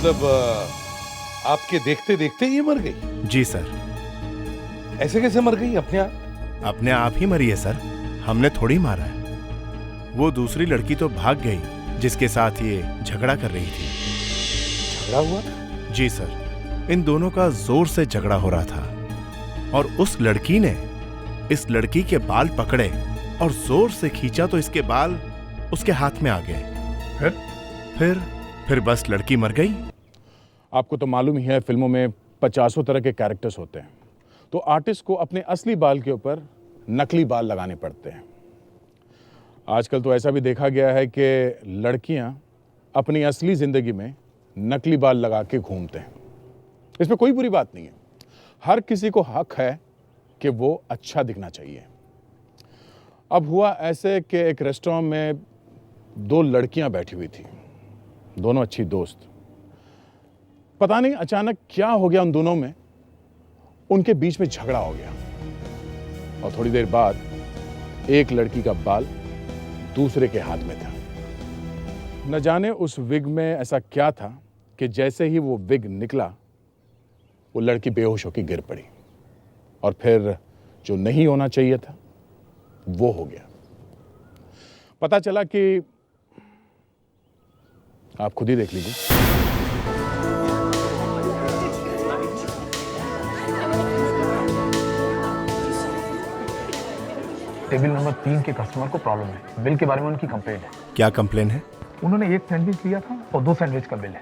मतलब आपके देखते देखते ये मर गई? जी सर। ऐसे कैसे मर गई अपने आप? अपने आप ही मरी है सर, हमने थोड़ी मारा है। वो दूसरी लड़की तो भाग गई जिसके साथ ये झगड़ा कर रही थी। झगड़ा हुआ? जी सर, इन दोनों का जोर से झगड़ा हो रहा था और उस लड़की ने इस लड़की के बाल पकड़े और जोर से खींचा तो इसके बाल उसके हाथ में आ गए। फिर बस लड़की मर गई। आपको तो मालूम ही है, फिल्मों में 50 तरह के कैरेक्टर्स होते हैं, तो आर्टिस्ट को अपने असली बाल के ऊपर नकली बाल लगाने पड़ते हैं। आजकल तो ऐसा भी देखा गया है कि लड़कियां अपनी असली जिंदगी में नकली बाल लगा के घूमते हैं। इसमें कोई बुरी बात नहीं है, हर किसी को हक है कि वो अच्छा दिखना चाहिए। अब हुआ ऐसे कि एक रेस्टोरेंट में 2 लड़कियां बैठी हुई थी, दोनों अच्छी दोस्त। पता नहीं अचानक क्या हो गया उन दोनों में, उनके बीच में झगड़ा हो गया और थोड़ी देर बाद एक लड़की का बाल दूसरे के हाथ में था। न जाने उस विग में ऐसा क्या था कि जैसे ही वो विग निकला, वो लड़की बेहोश होकर गिर पड़ी और फिर जो नहीं होना चाहिए था वो हो गया। पता चला कि आप खुद ही देख लीजिए। टेबल नंबर 3 के कस्टमर को प्रॉब्लम है। बिल के बारे में उनकी कंप्लेंट है। क्या कंप्लेन है? उन्होंने 1 सैंडविच लिया था और 2 सैंडविच का बिल है।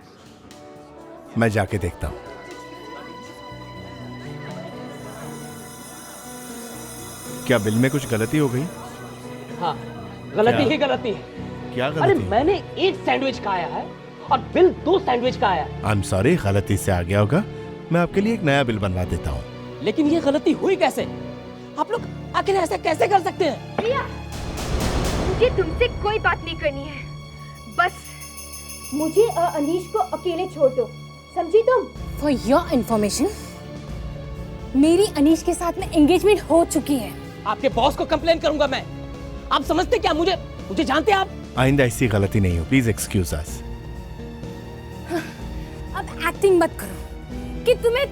मैं जाके देखता हूं। क्या बिल में कुछ गलती हो गई? हाँ, गलती क्या? ही गलती है। क्या अरे गलती? मैंने 1 सैंडविच खाया है और बिल 2 सैंडविच का आया। आई एम सॉरी, गलती से आ गया होगा। मैं आपके लिए एक नया बिल बनवा देता हूँ। लेकिन ये गलती हुई कैसे? आप लोग आखिर ऐसा कैसे कर सकते हैं? प्रिया, मुझे तुमसे कोई बात नहीं करनी है। बस मुझे और अनीश को अकेले छोड़ दो, समझी तुम? फॉर योर इंफॉर्मेशन, मेरी अनीश के साथ में एंगेजमेंट हो चुकी है। आपके बॉस को कंप्लेन करूंगा मैं। आप समझते क्या मुझे जानते हैं आप? आइंदा ऐसी गलती नहीं हो, प्लीज एक्सक्यूज अस। अब एक्टिंग मत करो कि तुम्हें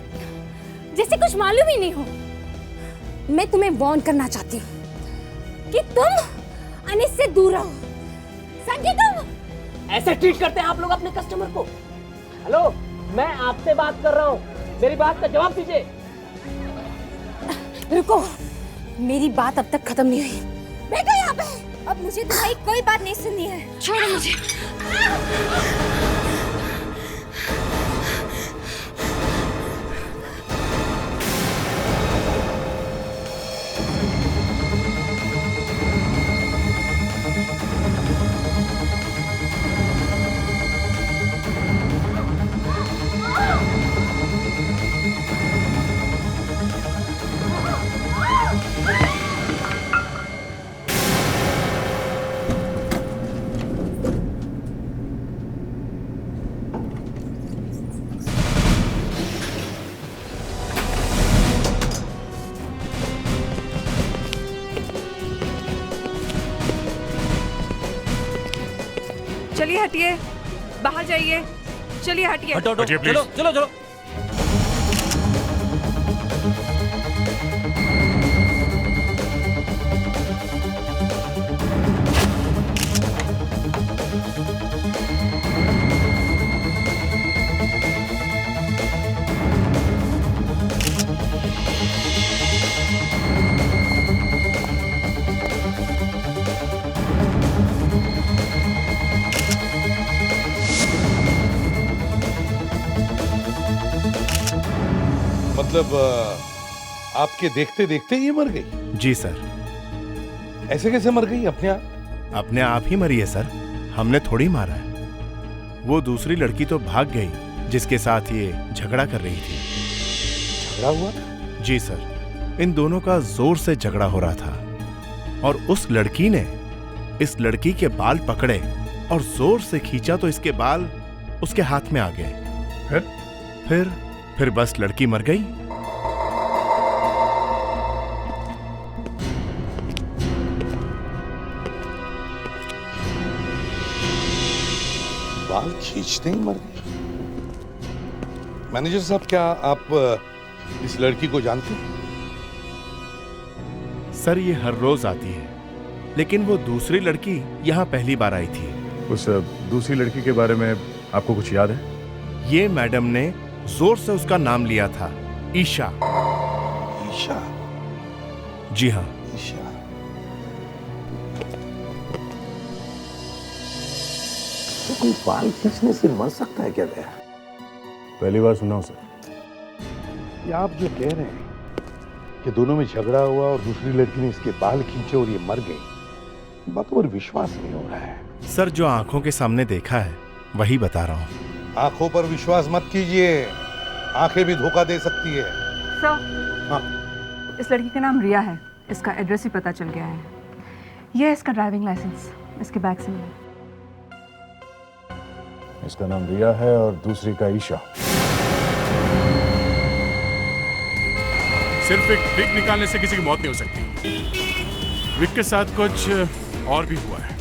जैसे कुछ मालूम ही नहीं हो। मैं तुम्हें वार्न करना चाहती हूँ कि तुम अनीश से दूर रहो, समझे तुम? ऐसे ट्रीट करते हैं आप लोग अपने कस्टमर को? हेलो, मैं आपसे बात कर रहा हूँ, मेरी बात का जवाब दीजिए। रुको, मेरी बात अब तक खत्म नहीं हुई। बैठो यहाँ पे। अब मुझे तुम्हारी कोई बात नहीं सुननी है, छोड़ो मुझे। चलिए हटिए, बाहर जाइए। चलिए हटिए। हटो, चलो चलो चलो। मतलब आपके देखते देखते ये मर गई? जी सर। ऐसे कैसे मर गई अपने आप? अपने आप ही मरी है सर, हमने थोड़ी मारा है। वो दूसरी लड़की तो भाग गई जिसके साथ ये झगड़ा कर रही थी। झगड़ा हुआ? जी सर, इन दोनों का जोर से झगड़ा हो रहा था और उस लड़की ने इस लड़की के बाल पकड़े और जोर से खींचा तो इसके बाल उसके हाथ में आ गए। फिर बस लड़की मर गई। बाल खींचते ही मर गई? मैनेजर साहब, क्या आप इस लड़की को जानते हैं? सर ये हर रोज आती है, लेकिन वो दूसरी लड़की यहाँ पहली बार आई थी। उस दूसरी लड़की के बारे में आपको कुछ याद है? ये मैडम ने जोर से उसका नाम लिया था, ईशा। ईशा? जी हाँ। ईशा। तो कोई बाल खींचने से मर सकता है क्या दया? पहली बार सुना हूं सर। ये आप जो कह रहे हैं कि दोनों में झगड़ा हुआ और दूसरी लड़की ने इसके बाल खींचे और ये मर गई, बात पर विश्वास नहीं हो रहा है। सर जो आंखों के सामने देखा है वही बता रहा हूँ। आंखों पर विश्वास मत कीजिए, आंखें भी धोखा दे सकती है। सर, हाँ। इस लड़की का नाम रिया है। इसका एड्रेस भी पता चल गया है। यह है इसका ड्राइविंग लाइसेंस, इसके बैग से मिला। इसका नाम रिया है और दूसरी का ईशा। सिर्फ एक विग निकालने से किसी की मौत नहीं हो सकती। विग के साथ कुछ और भी हुआ है।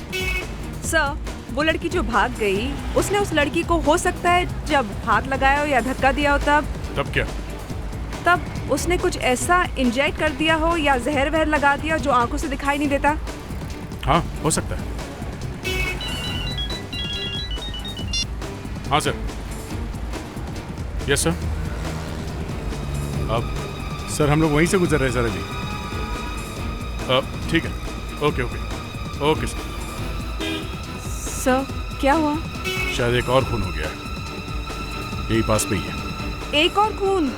सर, वो लड़की जो भाग गई, उसने उस लड़की को हो सकता है जब हाथ लगाया हो या धक्का दिया हो तब क्या? तब उसने कुछ ऐसा इंजेक्ट कर दिया हो या जहर वहर लगा दिया जो आंखों से दिखाई नहीं देता। हाँ, हो सकता है। हाँ सर। Yes sir. अब सर हम लोग वहीं से गुजर रहे हैं सर अभी। ठीक है। Okay okay okay sir. Sir, क्या हुआ? शायद एक और खून हो गया है, यही पास पे ही है। एक और खून?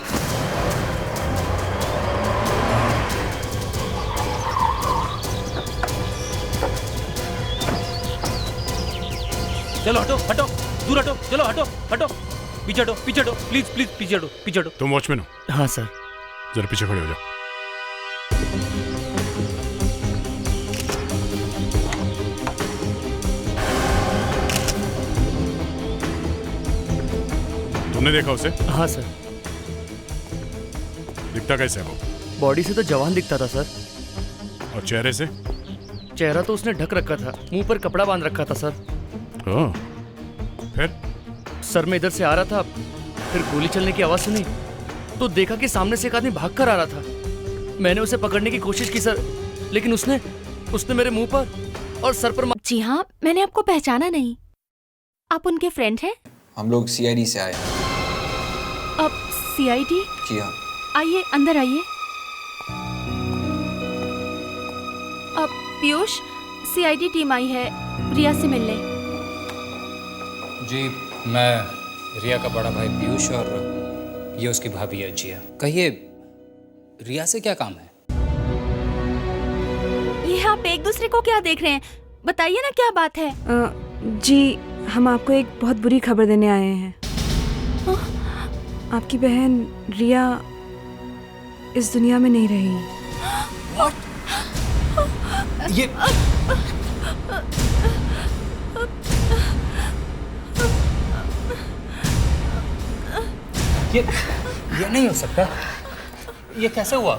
चलो हटो हटो, दूर हटो, चलो हटो हटो, पीछे हटो, पीछे हटो, प्लीज प्लीज पीछे हटो, पीछे हटो। तुम वॉचमैन हो? हाँ सर। जरा पीछे खड़े हो जाओ। तुमने देखा उसे? हाँ सर। दिखता कैसे है वो? बॉडी से तो जवान दिखता था सर। और चेहरे से? चेहरा तो उसने ढक रखा था, मुंह पर कपड़ा बांध रखा था सर। हाँ। फिर? सर मैं इधर से आ रहा था, फिर गोली चलने की आवाज सुनी तो देखा कि सामने से एक आदमी भागकर आ रहा था। मैंने उसे पकड़ने की कोशिश की सर, लेकिन उसने मेरे मुंह पर और सर पर जी हाँ, मैंने आपको पहचाना नहीं। आप उनके फ्रेंड हैं? हम लोग सीआईडी से आए। अब सीआईडी? जी हाँ। आइए अंदर आइए। अब पीयूष, सीआईडी टीम आई है रिया से मिलने। जी, मैं रिया का बड़ा भाई पीयूष और ये उसकी भाभी है जिया। कहिए, रिया से क्या काम है? ये आप एक दूसरे को क्या देख रहे हैं? बताइए ना क्या बात है। जी, हम आपको एक बहुत बुरी खबर देने आए हैं। आपकी बहन रिया इस दुनिया में नहीं रही। ये नहीं हो सकता। ये कैसे हुआ?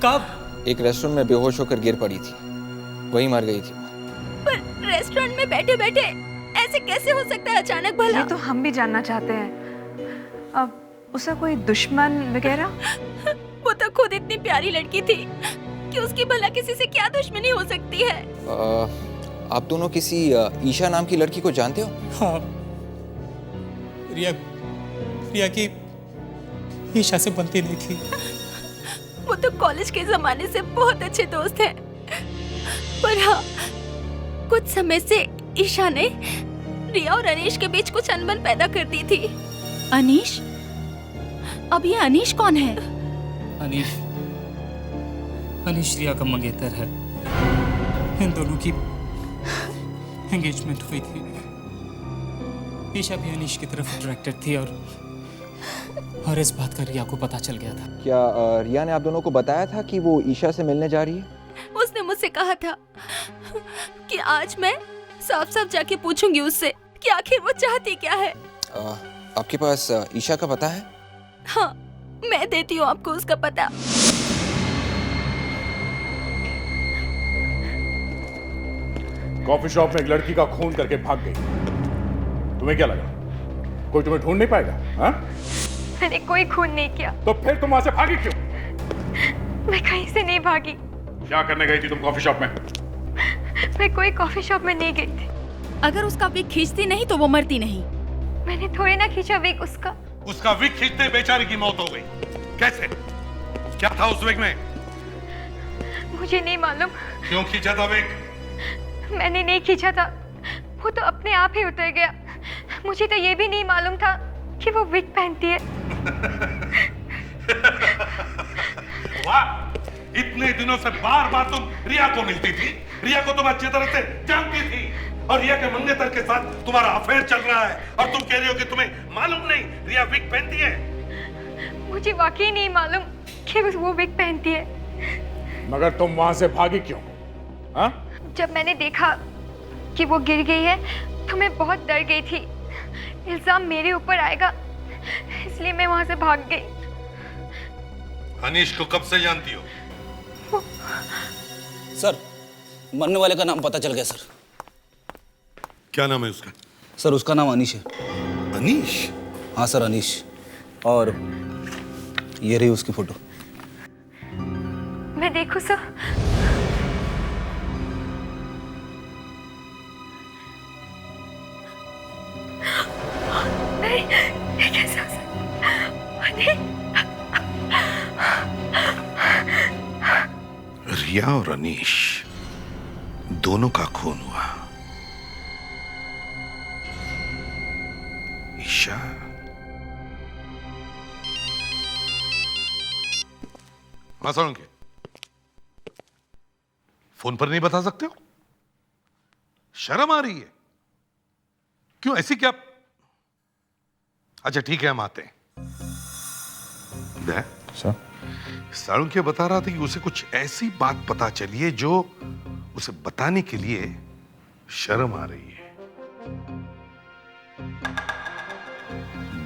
कब? एक रेस्टोरेंट में बेहोश होकर गिर पड़ी थी, वहीं मर गई थी। पर रेस्टोरेंट में बैठे बैठे ऐसे कैसे हो सकता है अचानक भला? ये तो हम भी जानना चाहते हैं। अब उसका कोई दुश्मन वगैरह? वो तो खुद इतनी प्यारी लड़की थी कि उसकी भला किसी से क्या दुश्मनी हो सकती है? आप दोनों किसी ईशा नाम की लड़की को जानते हो? हाँ, रिया की ईशा से बनती नहीं थी। वो तो कॉलेज के जमाने से बहुत अच्छे दोस्त हैं। पर हाँ, कुछ समय से ईशा ने रिया और अनीश के बीच कुछ अनबन पैदा कर दी थी। अनीश? अब ये अनीश कौन है? अनीश रिया का मंगेतर है। इन दोनों की एंगेजमेंट हुई थी। ईशा भी अनीश की तरफ अट्रैक्टेड थी और इस बात का रिया को पता चल गया था। क्या रिया ने आप दोनों को बताया था कि वो ईशा से मिलने जा रही है? उसने मुझसे कहा था कि आज मैं साफ साफ जाके पूछूंगी उससे कि आखिर वो चाहती क्या है। आपके पास ईशा का पता है? हाँ, मैं देती हूँ आपको उसका पता। कॉफी शॉप में एक लड़की का खून करके भाग गई। तुम्हें क्या लगा कोई तुम्हें ढूंढ नहीं पाएगा? हाँ? मैंने कोई खून नहीं किया। तो फिर तुम वहां से भागी क्यों? मैं कहीं से नहीं भागी। क्या करने गई थी तुम कॉफी शॉप में? मैं कोई कॉफी शॉप में नहीं गई थी। अगर उसका विग खींचती नहीं तो वो मरती नहीं। मैंने थोड़ी ना खींचा विग उसका। उसका विग खींचते बेचारी की मौत हो गई। कैसे? क्या था उस विग में? मुझे नहीं मालूम। क्यों खींचा था विग? मैंने नहीं खींचा था, वो तो अपने आप ही उतर गया। मुझे तो ये भी नहीं मालूम था कि वो विग पहनती है। वाह! इतने दिनों से बार बार तुम रिया को मिलती थी, रिया को तुम अच्छी तरह से जानती थी, और रिया के मंगेतर के साथ तुम्हारा अफेयर चल रहा है, और तुम कह रही हो कि तुम्हें मालूम नहीं रिया विग पहनती है। मुझे वाकई नहीं मालूम कि वो विग पहनती है। मगर तुम वहां से भागी क्यों? हाँ? जब मैंने देखा कि वो गिर गई है तो मैं बहुत डर गई थी, इल्जाम मेरे ऊपर आएगा, इसलिए मैं वहां से भाग गई। अनीश को कब से जानती हो? सर, मरने वाले का नाम पता चल गया सर। क्या नाम है उसका? सर उसका नाम अनीश है। अनीश? हाँ सर, अनीश। और ये रही उसकी फोटो। मैं देखूं सर? नहीं, ये कैसे हो सकता? रिया और अनीश दोनों का खून हुआ। ईशा, हाँ सोलंकी, फोन पर नहीं बता सकते हो? शर्म आ रही है? क्यों, ऐसी क्या? अच्छा ठीक है, हम आते हैं। सर, सालुंके बता रहा था कि उसे कुछ ऐसी बात पता चली है जो उसे बताने के लिए शर्म आ रही है।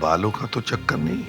बालों का तो चक्कर नहीं।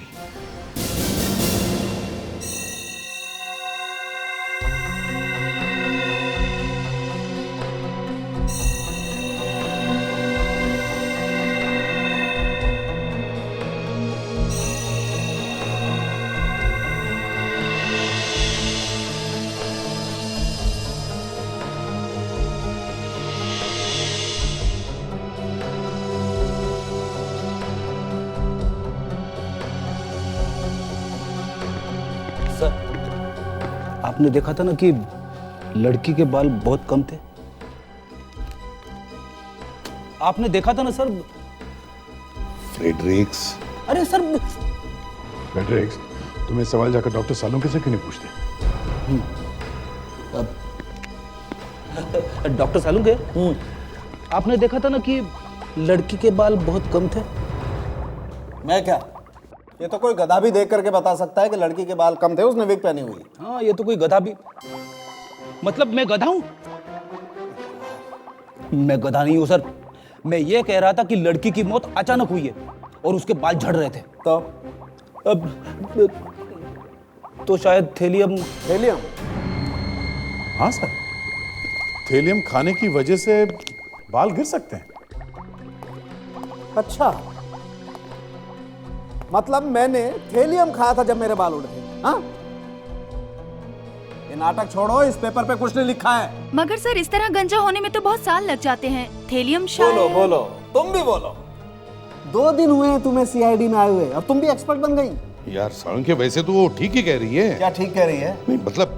आपने देखा था ना कि लड़की के बाल बहुत कम थे। आपने देखा था ना सर। फ्रेडरिक्स। अरे सर, फ्रेडरिक्स, तुम्हें सवाल जाकर डॉक्टर सालुंके से क्यों नहीं पूछते? डॉक्टर सालुंके, आपने देखा था ना कि लड़की के बाल बहुत कम थे। मैं क्या, ये तो कोई गधा भी देख करके बता सकता है कि लड़की के बाल कम थे, उसने विग पहनी हुई। हाँ, ये तो कोई गधा भी, मतलब मैं गधा हूं? मैं गधा नहीं हूं सर। मैं ये कह रहा था कि लड़की की मौत अचानक हुई है और उसके बाल झड़ रहे थे। तो अब तो शायद थेलियम। थेलियम? हाँ सर, थेलियम खाने की वजह से बाल गिर सकते हैं। अच्छा, मतलब मैंने थेलियम खाया था जब मेरे बाल उड़े थे? हाँ, ये नाटक छोड़ो, इस पेपर पे कुछ नहीं लिखा है। मगर सर, इस तरह गंजा होने में तो बहुत साल लग जाते हैं। थेलियम शायद। बोलो बोलो, तुम भी बोलो। 2 दिन हुए हैं तुम्हें सीआईडी में आए हुए और तुम भी एक्सपर्ट बन गई। यार सालुंके, वैसे तो वो ठीक ही कह रही है। क्या ठीक कह रही है? नहीं मतलब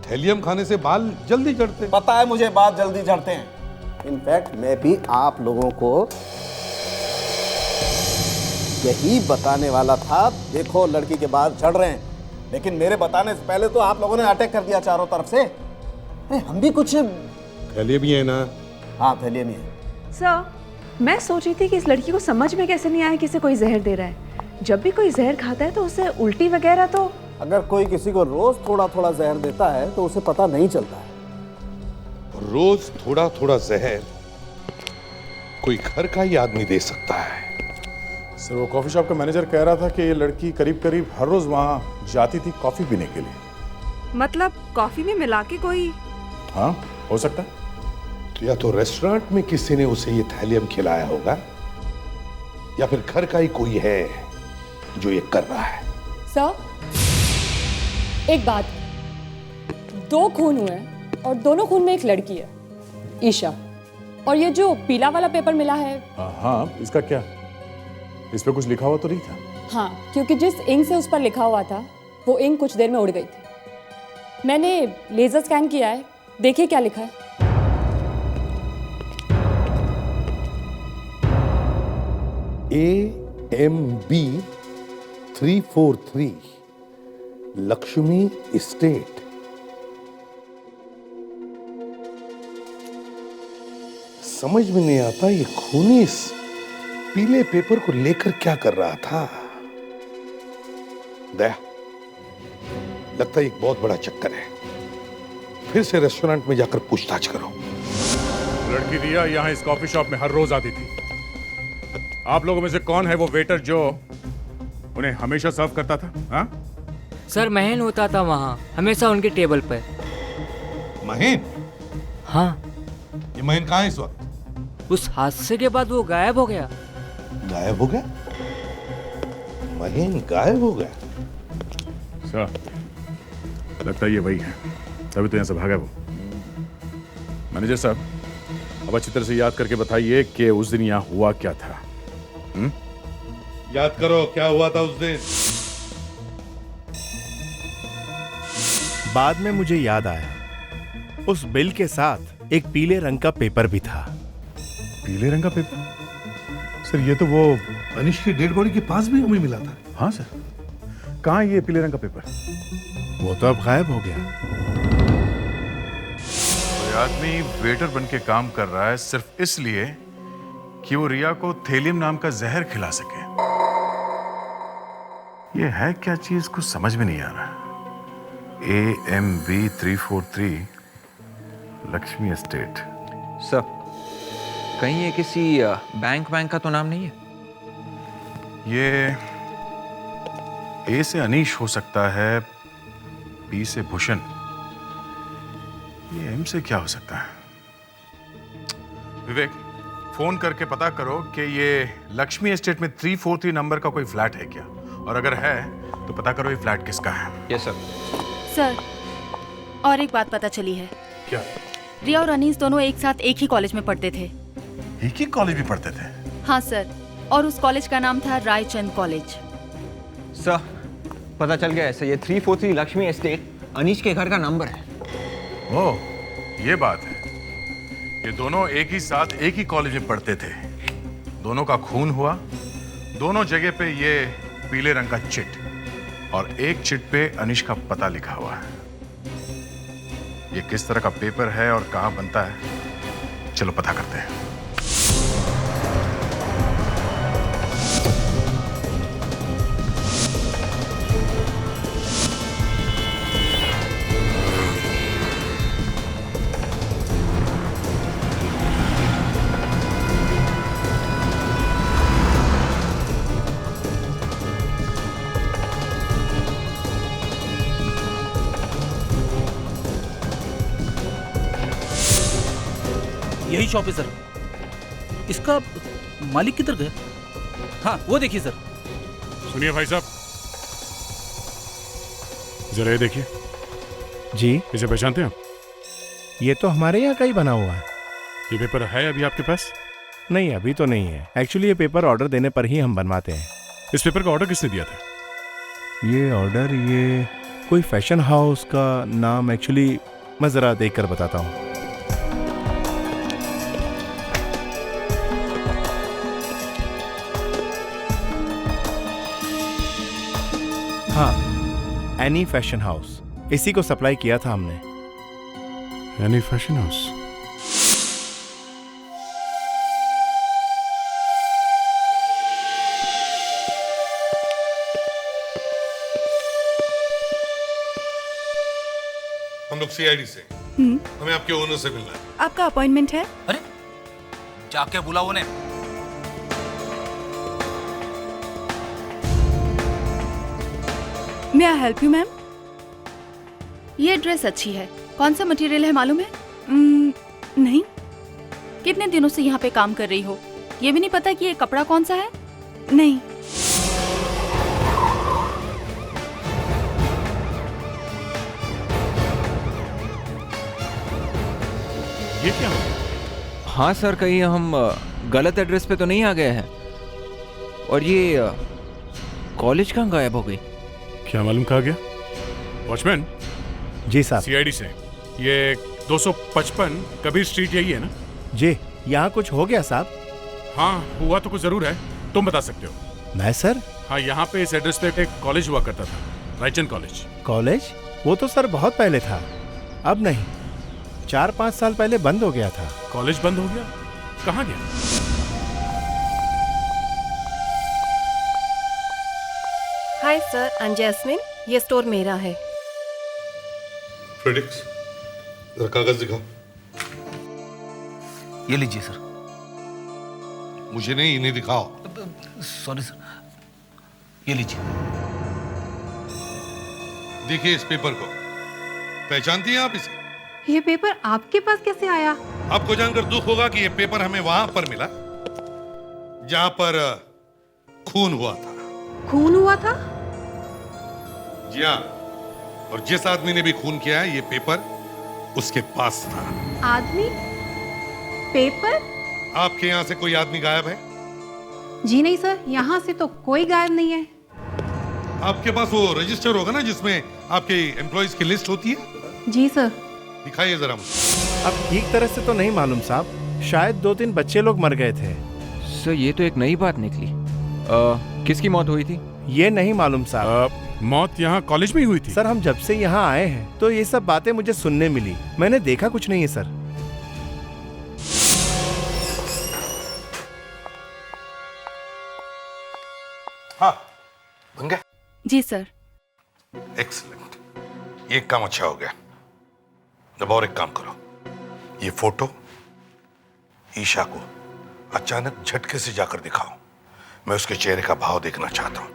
थेलियम खाने से बाल जल्दी झड़ते। पता है मुझे, बाल जल्दी झड़ते हैं। इनफैक्ट मैं भी आप लोगों को यही बताने वाला था। देखो, लड़की के बाल झड़ रहे हैं, लेकिन मेरे बताने से पहले तो आप लोगों ने अटैक कर दिया चारों तरफ से। हम भी कुछ थैलियम ही है ना? हाँ, थैलियम ही है। सर, मैं सोच रही थी कि इस लड़की को समझ में कैसे नहीं आया कि इसे कोई जहर दे रहा है। जब भी कोई जहर खाता है तो उसे उल्टी वगैरह तो। अगर कोई किसी को रोज थोड़ा थोड़ा जहर देता है तो उसे पता नहीं चलता है। रोज थोड़ा थोड़ा जहर कोई घर का ही आदमी दे सकता है। सर, वो कॉफी शॉप का मैनेजर कह रहा था कि ये लड़की करीब करीब हर रोज वहां जाती थी कॉफी पीने के लिए। मतलब कॉफी में मिला के कोई? हाँ, हो सकता है। तो या तो रेस्टोरेंट में किसी ने उसे ये थैलियम खिलाया होगा, या फिर घर का ही कोई है जो ये कर रहा है। सर, एक बात, 2 खून हुए हैं और दोनों खून में एक लड़की है, ईशा। और ये जो पीला वाला पेपर मिला है, हाँ, इसका क्या? इस पे कुछ लिखा हुआ तो नहीं था? हाँ, क्योंकि जिस इंक से उस पर लिखा हुआ था वो इंक कुछ देर में उड़ गई थी। मैंने लेजर स्कैन किया है, देखिए क्या लिखा है। AMB 343 Lakshmi estate. समझ में नहीं आता ये खूनी इस पीले पेपर को लेकर क्या कर रहा था। दया, लगता है एक बहुत बड़ा चक्कर है। फिर से रेस्टोरेंट में जाकर पूछताछ करो। लड़की रिया यहाँ इस कॉफी शॉप में हर रोज आती थी। आप लोगों में से कौन है वो वेटर जो उन्हें हमेशा सर्व करता था? हाँ? सर, महेन होता था वहाँ, हमेशा उनके टेबल पर। महेन? हाँ। ये महेन कहाँ है इस वक्त? उस हादसे के बाद वो गायब हो गया। गायब हो गया? महेन गायब हो गया? सर, लगता है ये वही है, तभी तो यहाँ से भागा वो। मैनेजर साहब, अब अच्छी तरह से याद करके बताइए कि उस दिन यहाँ हुआ क्या था। याद करो क्या हुआ था उस दिन। बाद में मुझे याद आया, उस बिल के साथ एक पीले रंग का पेपर भी था। पीले रंग का पेपर? सर, ये तो वो अनिश की डेड बॉडी के पास भी हमें मिला था। हाँ सर, कहाँ है ये पीले रंग का पेपर? वो तो अब गायब हो गया। कोई आदमी वेटर बन के काम कर रहा है सिर्फ इसलिए कि वो रिया को थेलियम नाम का जहर खिला सके। ये है क्या चीज, कुछ समझ में नहीं आ रहा। AMB 343 Lakshmi estate. सर, कहीं ये किसी बैंक का तो नाम नहीं है? ये A से अनीश हो सकता है, B से भूषण, ये M से क्या हो सकता है? विवेक, फोन करके पता करो कि ये लक्ष्मी एस्टेट में 343 नंबर का कोई फ्लैट है क्या, और अगर है तो पता करो ये फ्लैट किसका है। Yes sir. सर, और एक बात पता चली है। क्या? रिया और अनीस दोनों एक साथ एक ही कॉलेज में पढ़ते थे। एक ही कॉलेज में पढ़ते थे? हाँ सर, और उस कॉलेज का नाम था रायचंद कॉलेज। सर, पता चल गया है, ये 343 लक्ष्मी एस्टेट अनीश के घर का नंबर है। ओह, ये बात है। ये दोनों एक ही साथ एक ही कॉलेज में पढ़ते थे, दोनों का खून हुआ, दोनों जगह पे ये पीले रंग का चिट, और एक चिट पे अनीश का पता लिखा हुआ है। ये किस तरह का पेपर है और कहाँ बनता है, चलो पता करते हैं। यही शॉप है सर। इसका मालिक किधर गया? हाँ, वो देखिए सर। सुनिए भाई साहब, जरा ये देखिए। जी? इसे पहचानते हैं आप? ये तो हमारे यहाँ का ही बना हुआ है। ये पेपर है अभी आपके पास? नहीं, अभी तो नहीं है। एक्चुअली ये पेपर ऑर्डर देने पर ही हम बनवाते हैं। इस पेपर का ऑर्डर किसने दिया था? ये ऑर्डर, ये कोई फैशन हाउस का नाम, एक्चुअली मैं जरा देख कर बताता हूँ। हाँ, एनी फैशन हाउस, इसी को सप्लाई किया था हमने। Any fashion house? हम लोग CID से, हमें आपके ओनर से मिलना है। आपका अपॉइंटमेंट है? अरे, जाके बुलाओ उन्हें। मे आई हेल्प यू मैम? ये ड्रेस अच्छी है। कौन सा मटेरियल है मालूम है? नहीं। कितने दिनों से यहाँ पे काम कर रही हो, ये भी नहीं पता कि ये कपड़ा कौन सा है? नहीं। हाँ सर, कहीं हम गलत एड्रेस पे तो नहीं आ गए हैं? और ये कॉलेज कहाँ गायब हो गई? क्या मालूम कहाँ गया? वॉचमैन। जी साहब। सीआईडी से। ये 255 कबीर स्ट्रीट यही है ना? जी, यहाँ कुछ हो गया साहब? हाँ, हुआ तो कुछ जरूर है। तुम बता सकते हो। मैं सर? हाँ, यहाँ पे इस एड्रेस पे एक कॉलेज हुआ करता था, रायचंद कॉलेज। कॉलेज? वो तो सर बहुत पहले था, अब नहीं। 4-5 साल पहले बंद हो गया था। कॉलेज बंद हो गया? कहाँ गया? Hi sir, I am Jasmine. ये स्टोर मेरा है। फ्रेडिक्स, जरा कागज दिखाओ। ये लीजिए सर। मुझे नहीं, इन्हें दिखाओ। सॉरी सर, ये लीजिए। देखिए इस पेपर को, पहचानती हैं आप इसे? ये पेपर आपके पास कैसे आया? आपको जानकर दुख होगा कि ये पेपर हमें वहां पर मिला जहां पर खून हुआ था। खून हुआ था? जी हाँ, और जिस आदमी ने भी खून किया है, ये पेपर उसके पास था। आदमी? पेपर? आपके यहाँ से कोई आदमी गायब है? जी नहीं सर, यहाँ से तो कोई गायब नहीं है। आपके पास वो रजिस्टर होगा ना जिसमें आपके एम्प्लॉइज की लिस्ट होती है? जी सर। दिखाइए जरा मुझे। अब ठीक तरह से तो नहीं मालूम साहब, शायद 2-3 बच्चे लोग मर गए थे। सर ये तो एक नई बात निकली। किसकी मौत हुई थी? ये नहीं मालूम साहब। मौत यहाँ कॉलेज में ही हुई थी? सर हम जब से यहाँ आए हैं तो ये सब बातें मुझे सुनने मिली, मैंने देखा कुछ नहीं है सर। हाँ, बन गया? जी सर। एक्सीलेंट, ये काम अच्छा हो गया। अब और एक काम करो, ये फोटो ईशा को अचानक झटके से जाकर दिखाओ। मैं उसके चेहरे का भाव देखना चाहता हूं।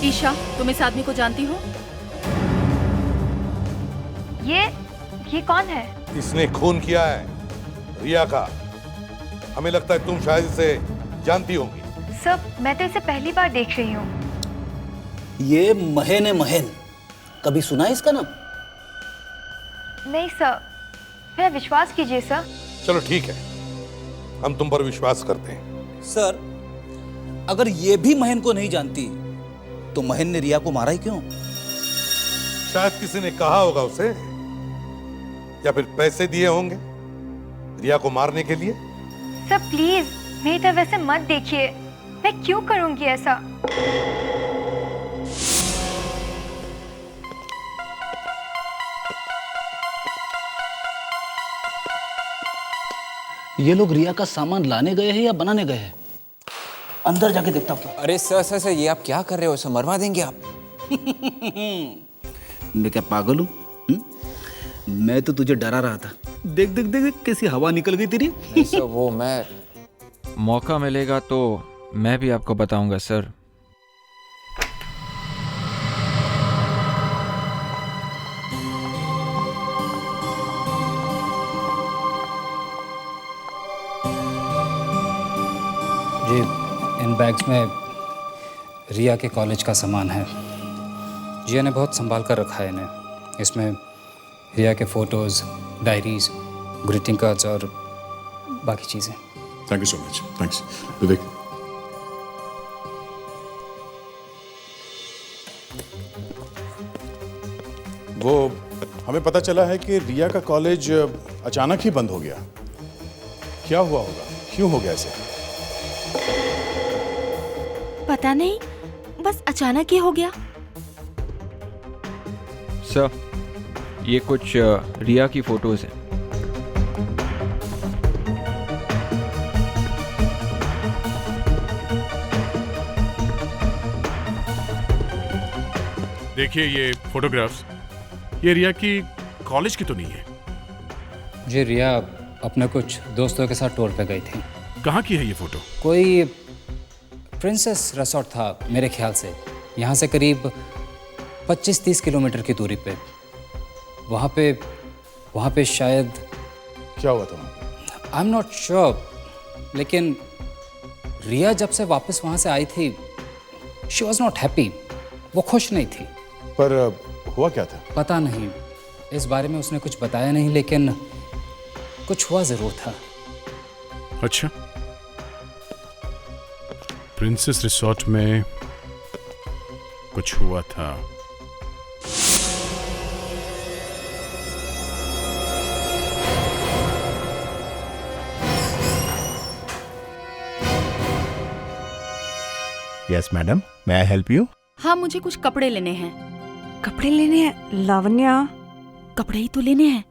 ईशा, तुम इस आदमी को जानती हो? ये कौन है? इसने खून किया है रिया का। हमें लगता है तुम शायद इसे जानती होंगी। सर, मैं तो इसे पहली बार देख रही हूँ। ये महन है, महन। कभी सुना है इसका नाम? नहीं सर, मेरा विश्वास कीजिए सर। चलो ठीक है, हम तुम पर विश्वास करते हैं। सर, अगर ये भी महन को नहीं जानती तो महन ने रिया को मारा ही क्यों? शायद किसी ने कहा होगा उसे, या फिर पैसे दिए होंगे रिया को मारने के लिए। सर प्लीज मेरी तरफ वैसे मत देखिए, मैं क्यों करूंगी ऐसा? ये लोग रिया का सामान लाने गए हैं या बनाने गए हैं? अंदर जाके देखता हूँ। अरे सर ये आप क्या कर रहे हो? इसे मरवा देंगे आप। मैं क्या पागल हूँ? मैं तो तुझे डरा रहा था। देख देख देख कैसी हवा निकल गई तेरी। नहीं सर, वो मैं मौका मिलेगा तो मैं भी आपको बताऊंगा सर। जी, इन बैग्स में रिया के कॉलेज का सामान है। जिया ने बहुत संभाल कर रखा है इन्हें। इसमें रिया के फोटोज़, डायरीज, ग्रीटिंग कार्ड्स और बाकी चीज़ें। Thank you so much. Thanks Vivek. वो हमें पता चला है कि रिया का कॉलेज अचानक ही बंद हो गया। क्या हुआ होगा? क्यों हो गया ऐसे? पता नहीं, बस अचानक ही हो गया। सर ये कुछ रिया की फोटोज हैं। देखिए ये फोटोग्राफ्स, ये रिया की कॉलेज की तो नहीं है। जी, रिया अपने कुछ दोस्तों के साथ टूर पे गई थी। कहाँ की है ये फोटो? कोई प्रिंसेस रिसोर्ट था मेरे ख्याल से, यहाँ से करीब 25-30 किलोमीटर की दूरी पे। वहाँ पे शायद। क्या हुआ था? आई एम नॉट श्योर, लेकिन रिया जब से वापस वहाँ से आई थी, शी वॉज नॉट हैप्पी। वो खुश नहीं थी। पर हुआ क्या था? पता नहीं, इस बारे में उसने कुछ बताया नहीं, लेकिन कुछ हुआ ज़रूर था। अच्छा, प्रिंसेस रिसोर्ट में कुछ हुआ था। Yes madam, may I help you? हाँ, मुझे कुछ कपड़े लेने हैं। कपड़े लेने हैं लावण्या? कपड़े ही तो लेने हैं।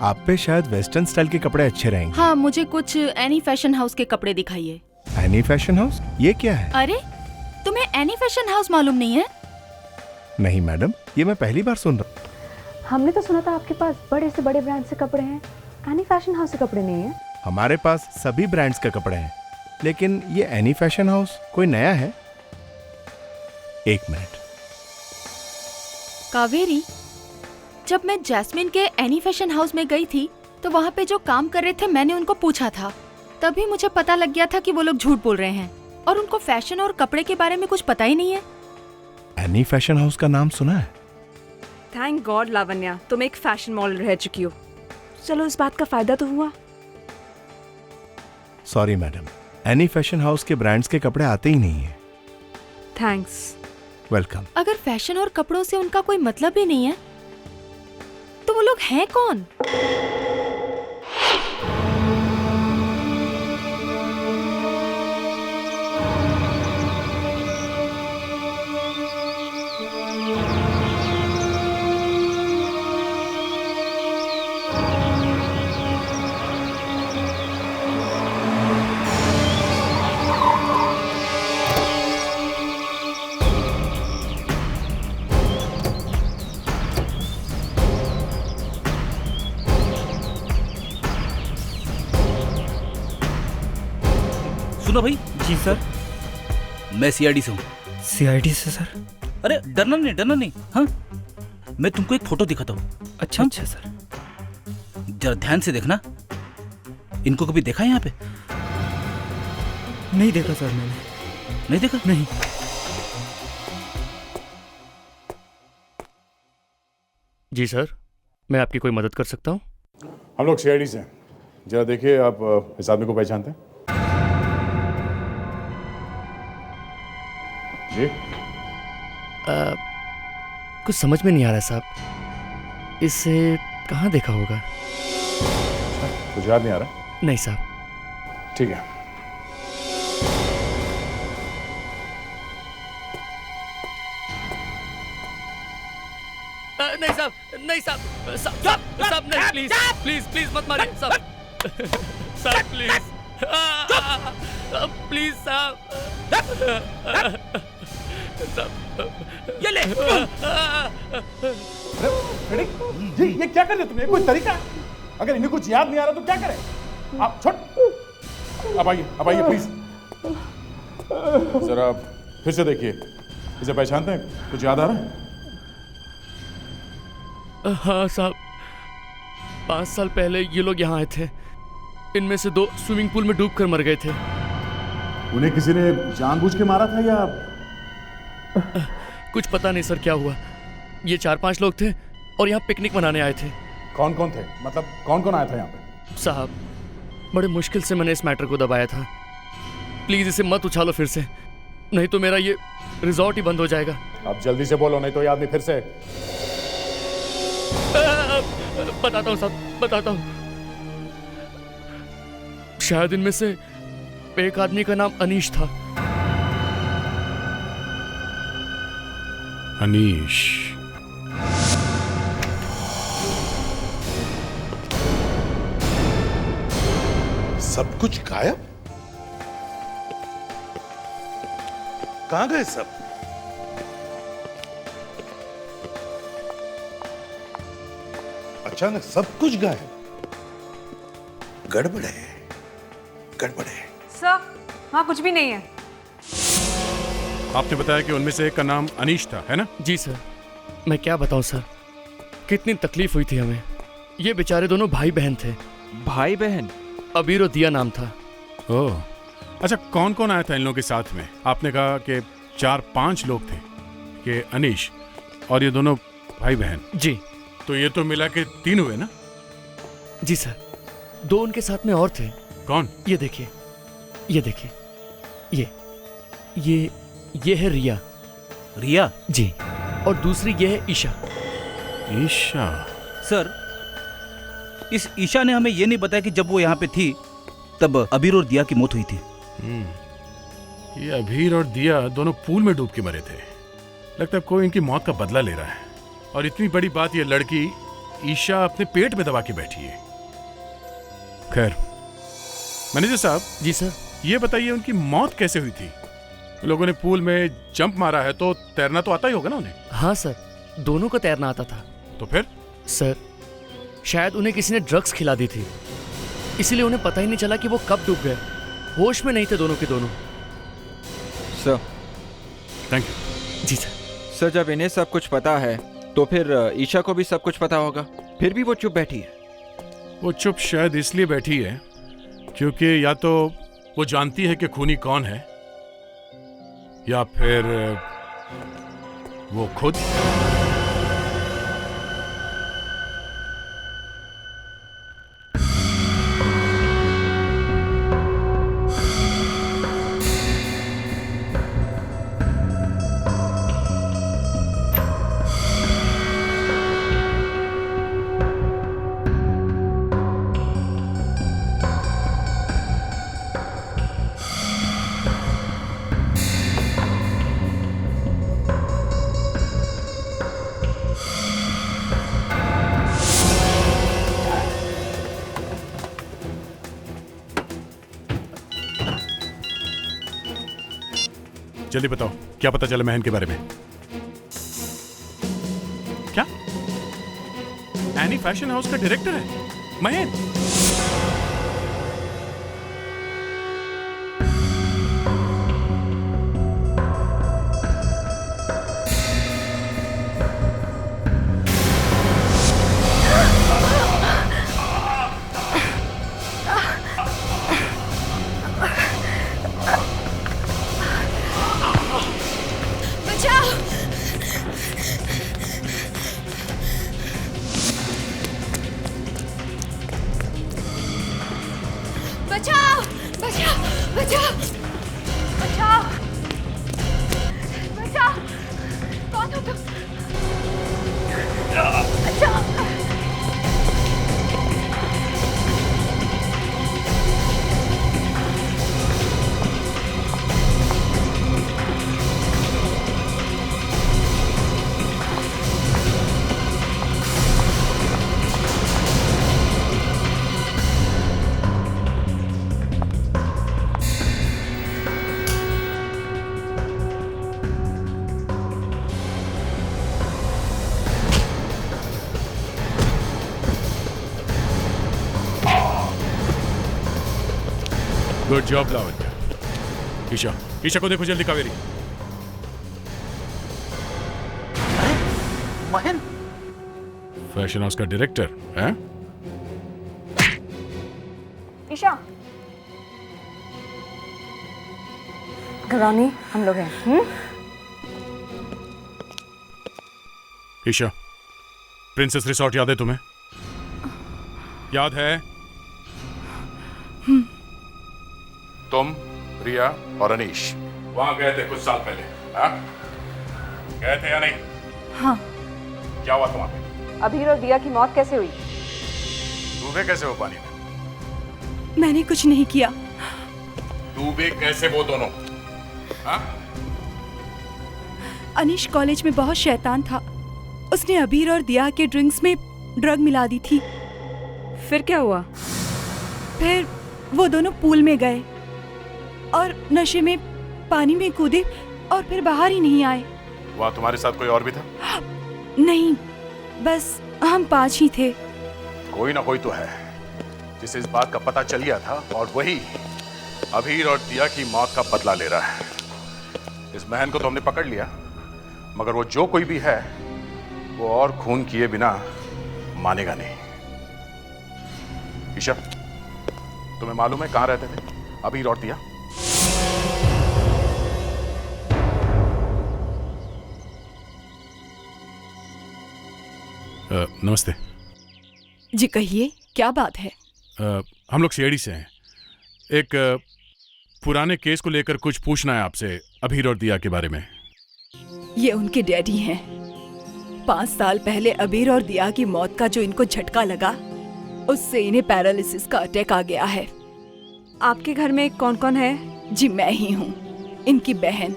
आप पे शायद वेस्टर्न स्टाइल के कपड़े अच्छे रहेंगे। हाँ, मुझे कुछ एनी फैशन हाउस के कपड़े दिखाइए। Any fashion house? ये क्या है? अरे, तुम्हें एनी फैशन हाउस मालूम नहीं है? नहीं मैडम, ये मैं पहली बार सुन रहा हूँ। हमने तो सुना था आपके पास बड़े से बड़े ब्रांड से कपड़े हैं, एनी फैशन हाउस से कपड़े नहीं है। हमारे पास सभी ब्रांड्स के कपड़े हैं, लेकिन ये एनी फैशन हाउस कोई नया है। एक मिनट। कावेरी, जब मैं जैस्मिन के एनी फैशन हाउस में गई थी तो वहाँ पे जो काम कर रहे थे मैंने उनको पूछा था, तभी मुझे पता लग गया था कि वो लोग झूठ बोल रहे हैं और उनको फैशन और कपड़े के बारे में कुछ पता ही नहीं है। एनी फैशन हाउस का नाम सुना है? थैंक गॉड लावण्या, तुम एक फैशन मॉडल रह चुकी हो। चलो, इस बात का फायदा तो हुआ। Sorry madam, any fashion house के ब्रांड्स के कपड़े आते ही नहीं है। थैंक्स। वेलकम। अगर फैशन और कपड़ों से उनका कोई मतलब ही नहीं है तो वो लोग हैं कौन? सुनो भाई। जी सर। मैं सीआईडी से हूँ। सीआईडी से सर? अरे डरना नहीं। हाँ, मैं तुमको एक फोटो दिखाता हूँ। अच्छा अच्छा सर। जरा ध्यान से देखना। इनको कभी देखा है यहाँ पे? नहीं देखा सर मैंने। नहीं देखा? नहीं। जी सर, मैं आपकी कोई मदद कर सकता हूँ? हम लोग सीआईडी से हैं। जरा देखिए, आप इस आदमी को पहचानते हैं? जी? कुछ समझ में नहीं आ रहा साहब। इसे कहाँ देखा होगा? कुछ याद नहीं आ रहा? नहीं साहब। ठीक है। नहीं साहब, नहीं, प्लीज मत मारिए साहब। साहब प्लीज साहब। ये ले। जी, ये क्या कर रहे तुमने? कोई तरीका है? अगर इन्हें कुछ याद नहीं आ रहा तो क्या करें? आप छोड़। अब आइए प्लीज। जरा फिर से देखिए, इसे पहचानते हैं? कुछ याद आ रहा है? हाँ साहब, 5 साल पहले ये लोग यहाँ आए थे। इनमें से 2 स्विमिंग पूल में डूबकर मर गए थे। उन्हें किसी ने जानबूझ के मारा था या? कुछ पता नहीं सर क्या हुआ। ये 4-5 लोग थे और यहाँ पिकनिक मनाने आए थे। कौन कौन थे? मतलब कौन कौन आया था यहाँ पे? साहब, बड़े मुश्किल से मैंने इस मैटर को दबाया था। प्लीज इसे मत उछालो फिर से, नहीं तो मेरा ये रिजॉर्ट ही बंद हो जाएगा। अब जल्दी से बोलो, नहीं तो ये आदमी फिर से। बताता हूँ साहब, बताता हूँ। शायद इनमें से एक आदमी का नाम अनीश था। अनीश? सब कुछ गायब? कहां गए सब? अचानक सब कुछ गायब। गड़बड़ है। सर, वहाँ कुछ भी नहीं है। आपने बताया कि उनमें से एक का नाम अनीश था, है ना? जी सर। मैं क्या बताऊं सर, कितनी तकलीफ हुई थी हमें। ये बेचारे दोनों भाई बहन थे भाई बहन? अबीर और दिया नाम था। ओह, अच्छा, कौन कौन आया था इन लोगों के साथ में? आपने कहा कि 4-5 लोग थे, कि अनीश और ये दोनों भाई बहन। जी। तो ये तो मिला के 3 हुए ना? जी सर, 2 उनके साथ में और थे। कौन? ये देखिए, ये देखिए, ये है रिया। रिया? जी। और दूसरी ये है ईशा। ईशा? सर, इस ईशा ने हमें ये नहीं बताया कि जब वो यहाँ पे थी तब अबीर और दिया की मौत हुई थी। ये अबीर और दिया दोनों पूल में डूब के मरे थे। लगता है कोई इनकी मौत का बदला ले रहा है। और इतनी बड़ी बात, ये लड़की ईशा अपने पेट में दबा के बैठी है। खैर, मैनेजर साहब। जी सर। ये बताइए उनकी मौत कैसे हुई थी? लोगों ने पूल में जंप मारा है तो तैरना तो आता ही होगा ना उन्हें? हाँ सर, दोनों को तैरना आता था। तो फिर? सर, शायद उन्हें किसी ने ड्रग्स खिला दी थी, इसीलिए उन्हें पता ही नहीं चला कि वो कब डूब गए। होश में नहीं थे दोनों के दोनों। Sir, thank you. जी सर। सर, जब इन्हें सब कुछ पता है तो फिर ईशा को भी सब कुछ पता होगा, फिर भी वो चुप बैठी है। वो चुप शायद इसलिए बैठी है क्योंकि या तो वो जानती है कि खूनी कौन है, या फिर वो खुद। जल्दी बताओ, क्या पता चला महन के बारे में? क्या? एनी फैशन हाउस का डायरेक्टर है महन? बचाओ! बचाओ! बचाओ! बचाओ! बचाओ! कौन हो तुम? बचाओ! Good job Lavanya. ईशा, ईशा को देखो जल्दी। कावेरी। महन? फैशन हाउस का डायरेक्टर है? ईशा, घरानी हम लोग हैं। ईशा, प्रिंसेस रिसोर्ट याद है तुम्हें? याद है? तुम, रिया और अनीश वहां गए थे कुछ साल पहले, हाँ? गए थे या नहीं? हाँ। क्या हुआ वहां पे? अबीर और दिया की मौत कैसे हुई? डूबे कैसे हो पानी में? मैंने कुछ नहीं किया। डूबे कैसे वो दोनों? हाँ? अनीश कॉलेज में बहुत शैतान था। उसने अबीर और दिया के ड्रिंक्स में ड्रग मिला दी थी। फिर क्या हुआ? फिर वो दोनों पूल में गए और नशे में पानी में कूदे और फिर बाहर ही नहीं आए। वहां तुम्हारे साथ कोई और भी था? नहीं, बस हम 5 ही थे। कोई ना कोई तो है जिसे इस बात का पता चल गया था और वही अबीर और दिया की मौत का बदला ले रहा है। इस महन को तो हमने पकड़ लिया, मगर वो जो कोई भी है वो और खून किए बिना मानेगा नहीं। ईशा, तुम्हें मालूम है कहाँ रहते थे अबीर और दिया? नमस्ते जी कहिए, क्या बात है? हम लोग सीआईडी से हैं। एक पुराने केस को लेकर कुछ पूछना है आपसे, अबीर और दिया के बारे में। ये उनके डैडी हैं। 5 साल पहले अबीर और दिया की मौत का जो इनको झटका लगा, उससे इन्हें पैरालिसिस का अटैक आ गया है। आपके घर में कौन कौन है? जी मैं ही हूँ, इनकी बहन।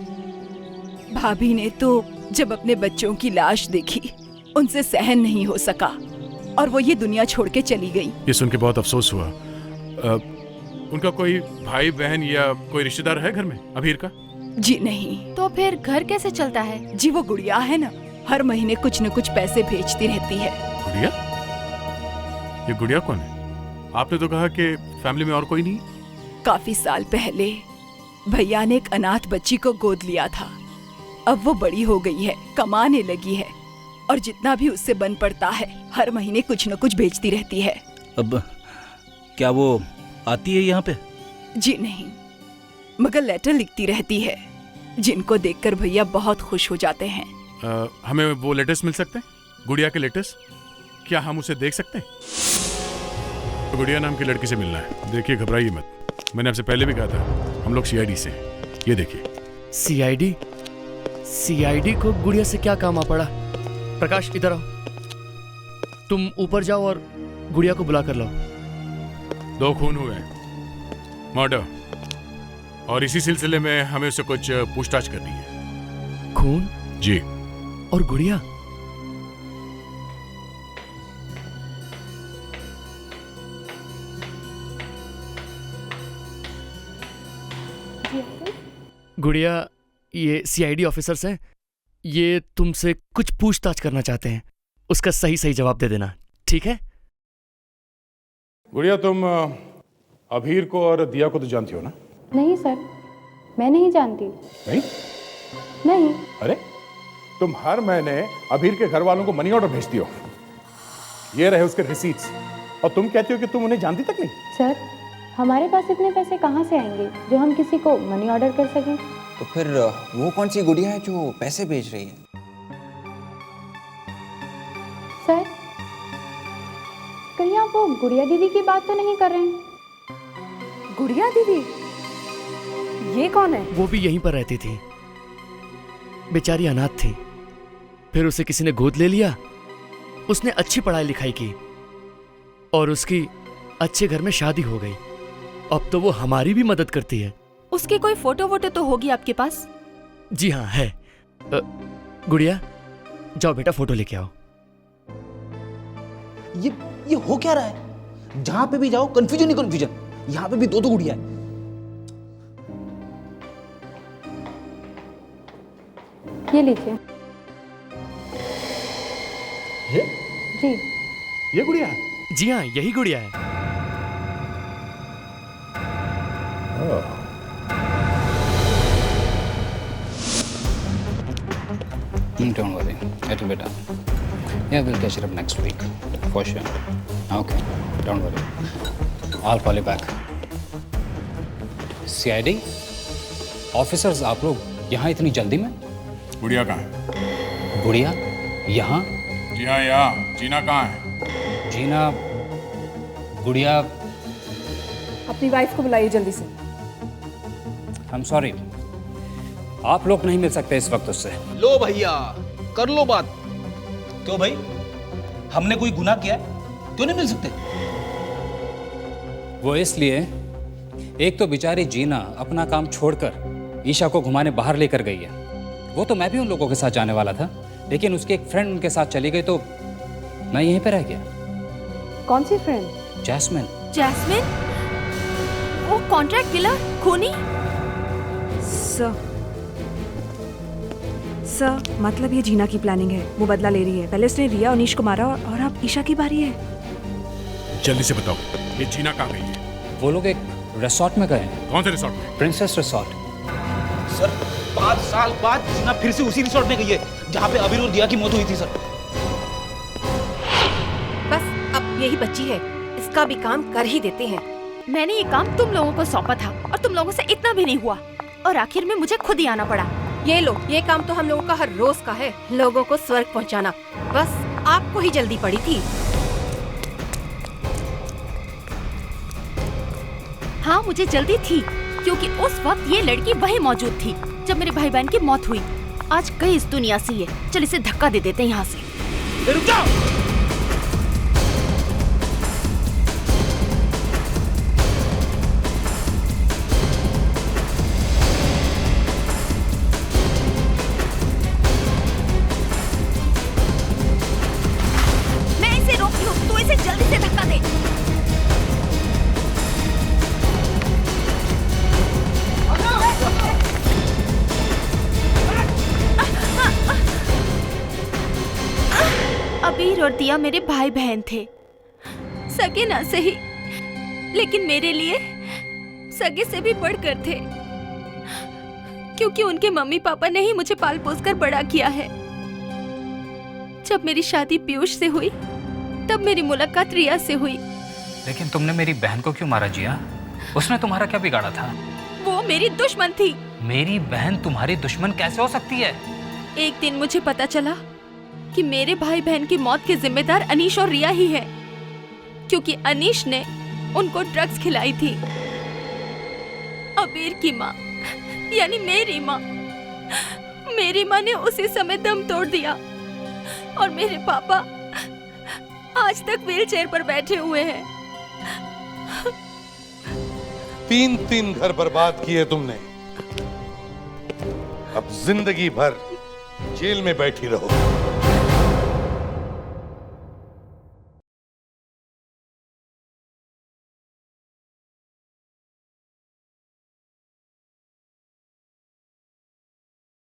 भाभी ने तो जब अपने बच्चों की लाश देखी, उनसे सहन नहीं हो सका और वो ये दुनिया छोड़ के चली गई। ये सुन के बहुत अफसोस हुआ। उनका कोई भाई बहन या कोई रिश्तेदार है घर में अबीर का? जी नहीं। तो फिर घर कैसे चलता है? जी वो गुड़िया है ना, हर महीने कुछ न कुछ पैसे भेजती रहती है। गुड़िया? ये गुड़िया कौन है? आपने तो कहा कि फैमिली में और कोई नहीं। काफी साल पहले भैया ने एक अनाथ बच्ची को गोद लिया था। अब वो बड़ी हो गई है, कमाने लगी है और जितना भी उससे बन पड़ता है हर महीने कुछ न कुछ भेजती रहती है। अब क्या वो आती है यहाँ पे? जी नहीं, मगर लेटर लिखती रहती है जिनको देखकर भैया बहुत खुश हो जाते हैं। हमें वो लेटर्स मिल सकते हैं? गुड़िया के लेटर्स? क्या हम उसे देख सकते हैं? तो गुड़िया नाम की लड़की से मिलना है। देखिए घबराइए मत, मैंने आपसे पहले भी कहा था हम लोग सीआईडी से हैं। ये देखिए। सीआईडी? सीआईडी को गुड़िया से क्या काम आ पड़ा? प्रकाश इधर आओ, तुम ऊपर जाओ और गुड़िया को बुला कर लाओ। 2 खून हुए, मर्डर, और इसी सिलसिले में हमें उससे कुछ पूछताछ करनी है। खून? जी। और गुड़िया? गुड़िया, ये सीआईडी ऑफिसर्स हैं, ये तुमसे कुछ पूछताछ करना चाहते हैं। उसका सही सही जवाब दे देना, ठीक है? गुड़िया, तुम अबीर को और दिया को तो जानती हो ना? नहीं सर, मैं नहीं जानती। नहीं? नहीं। अरे, तुम हर महीने अबीर के घर वालों को मनी ऑर्डर भेजती हो। ये रहे उसके रिसीट्स, और तुम कहती हो कि तुम उन्हें जानती तक नहीं। सर, हमारे पास इतने पैसे कहाँ से आएंगे जो हम किसी को मनी ऑर्डर कर सकें? तो फिर वो कौन सी गुड़िया है जो पैसे भेज रही है? सर, कहीं आप वो गुड़िया दीदी की बात तो नहीं कर रहे हैं? गुड़िया दीदी? ये कौन है? वो भी यहीं पर रहती थी, बेचारी अनाथ थी। फिर उसे किसी ने गोद ले लिया, उसने अच्छी पढ़ाई लिखाई की और उसकी अच्छे घर में शादी हो गई। अब तो वो हमारी भी मदद करती है। उसकी कोई फोटो वोटो तो होगी आपके पास? जी हाँ है। गुड़िया, जाओ बेटा फोटो लेके आओ। ये हो क्या रहा है? जहां पे भी जाओ कंफ्यूजन ही कंफ्यूजन। यहाँ पे भी 2 गुड़िया है। ये लीजिए। ये? जी। ये गुड़िया है? जी हाँ, यही गुड़िया है। Don't worry, it'll be done. Yeah, we'll catch it up next week, for sure. Okay, don't worry. I'll call you back. CID? Officers, आप लोग यहाँ इतनी जल्दी में? गुड़िया कहाँ है? गुड़िया? यहाँ? जी हाँ, यहाँ। जीना कहाँ है? जीना, गुड़िया। अपनी वाइफ को बुलाइए जल्दी से। I'm sorry. आप लोग नहीं मिल सकते इस वक्त उससे। लो भैया, कर लो बात। क्यों भाई, हमने कोई गुनाह किया है? क्यों नहीं मिल सकते? वो इसलिए, एक तो बेचारी जीना अपना काम छोड़कर ईशा को घुमाने बाहर लेकर गई है। वो तो मैं भी उन लोगों के साथ जाने वाला था, लेकिन उसकी एक फ्रेंड उनके साथ चली गई तो मैं यहीं पे रह गया। कौन सी फ्रेंड? जैस्मिन। जैस्मिन? वो कॉन्ट्रैक्ट किलर, खूनी? सर, मतलब ये जीना की प्लानिंग है। वो बदला ले रही है। पहले उसने रिया अनीश को मारा और अब ईशा की बारी है। जल्दी से बताओ, ये जीना कहाँ गई है? वो लोग एक रिसोर्ट में गए। कौन से रिसोर्ट में? Princess resort. सर, 5 साल बाद जीना फिर से उसी रिसोर्ट में गई है जहाँ पे अबीर और दिया की मौत हुई थी। सर, बस अब यही बच्ची है, इसका भी काम कर ही देते हैं। मैंने ये काम तुम लोगों को सौंपा था और तुम लोगों से इतना भी नहीं हुआ और आखिर में मुझे खुद ही आना पड़ा। ये लो, ये काम तो हम लोगों का हर रोज का है, लोगों को स्वर्ग पहुंचाना। बस आपको ही जल्दी पड़ी थी। हाँ, मुझे जल्दी थी क्योंकि उस वक्त ये लड़की वहीं मौजूद थी जब मेरे भाई बहन की मौत हुई। आज कई इस दुनिया से है। चल इसे धक्का दे देते हैं यहाँ से। रुक जाओ। मैं इसे रोकी हूँ, तू इसे जल्दी से धक्का दे। अबीर और दिया मेरे भाई बहन थे, सगे ना सही लेकिन मेरे लिए सगे से भी बढ़कर थे, क्योंकि उनके मम्मी पापा ने ही मुझे पाल पोस कर बड़ा किया है। जब मेरी शादी पीयूष से हुई तब मेरी मुलाकात रिया से हुई। लेकिन तुमने मेरी बहन को क्यों मारा जिया? उसने तुम्हारा क्या बिगाड़ा था? वो मेरी दुश्मन थी। मेरी बहन तुम्हारी दुश्मन कैसे हो सकती है? एक दिन मुझे पता चला कि मेरे भाई बहन की मौत के जिम्मेदार अनीश और रिया ही है, क्योंकि अनीश ने उनको ड्रग्स खिलाई थी। अबीर की माँ यानी मेरी माँ ने उसी समय दम तोड़ दिया और मेरे पापा आज तक व्हीलचेयर पर बैठे हुए हैं। 3 घर बर्बाद किए तुमने, अब जिंदगी भर जेल में बैठी रहो।